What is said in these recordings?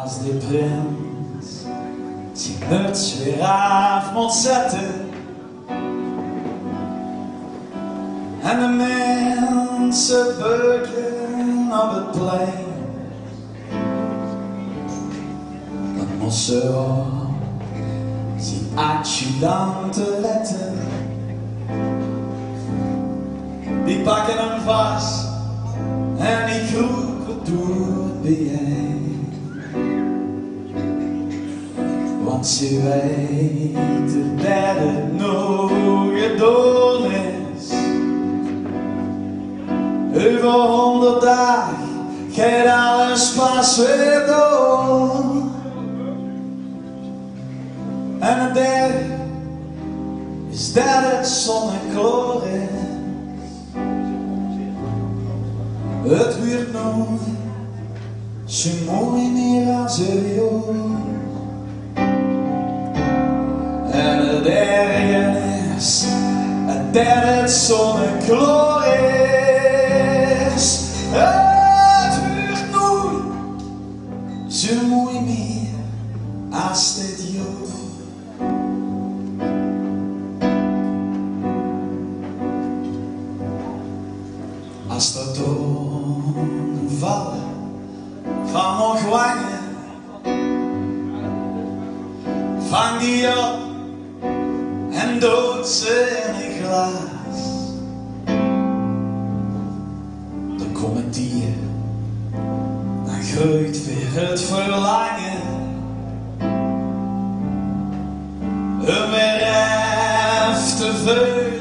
Als die prins zijn muts weer af moet zetten en de mensen bukken op het plein, dan moet ze op zijn adjudanten letten. Die pakken hem vast en die kroegen door het bijeen. Want ze weten dat het nooit gedaan is. Over 100 dagen gaat alles pas weer door. En het derde is dat het zonneklaar is. Het wordt nooit zo mooi meer als een jong. En het erge is dat het zonneklaar is. Het wordt nooit zo mooi meer als dit jaar. Als er tonen vallen van nog wangen, vang die op en dood ze in een glas. Dan komen die, dan groeit weer het verlangen. Om weer even te voelen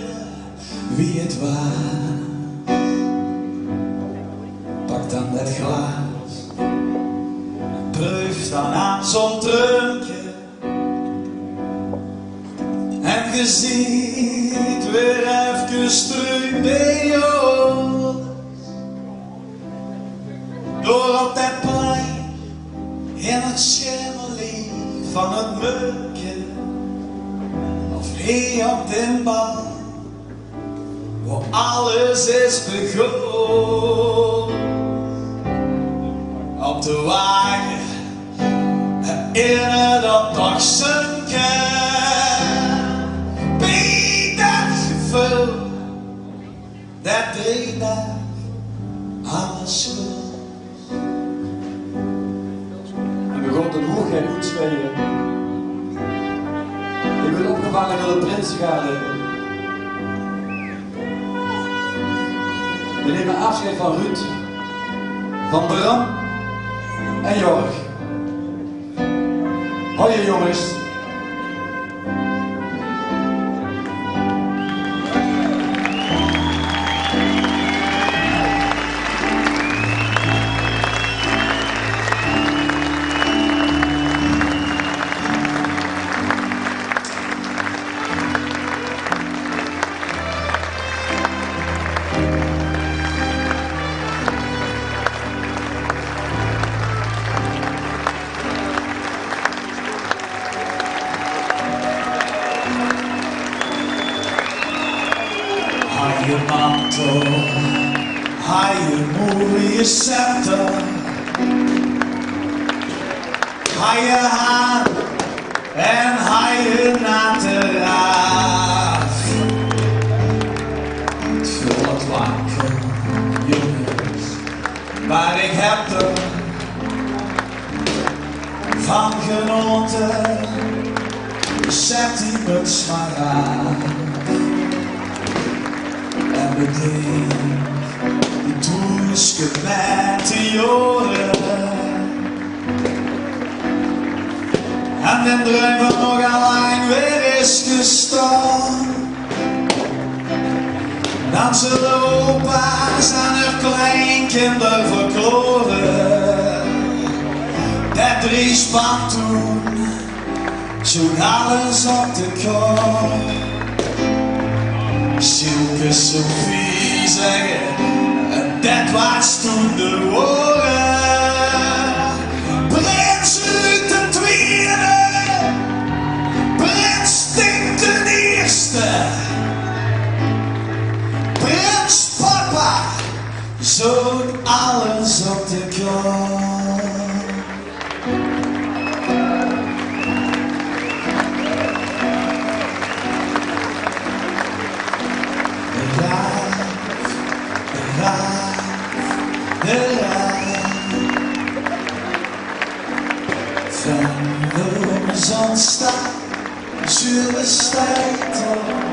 wie het was. Pak dan dat glas en proef dan aan zo'n drankje. En je ziet weer even terug bij jou. Door op dat plein in het schemmerlicht van het murkje. Of hier op den bal waar alles is begonnen. Op de wagen in het optochtsen bij dat gevoel dat 3 dagen alles goed. En begon de hoog en goed spelen. Ik ben opgevangen door de Prinsengarde. We nemen afscheid van Ruud, van Bram en Jorg. Hoi jongens. Hij je mantel, hij je mooie scepter, hij je haar en hij je natte raaf. Het viel wat wankel, jongens, maar ik heb er van genoten. Zet die muts maar aan. En meteen die toeske met de joren. En de druim van nog alleen weer is gestaan. Dan zullen opa's aan hun kleinkinderen verkloren. Dat 3 span toen, zo'n alles op de kop. Silke Sophie zeggen, dat was toen de woorden. Prins uit de tweede, prins Tink de eerste, prins papa, zo'n alles op de kop. van staal, zullen stijgen.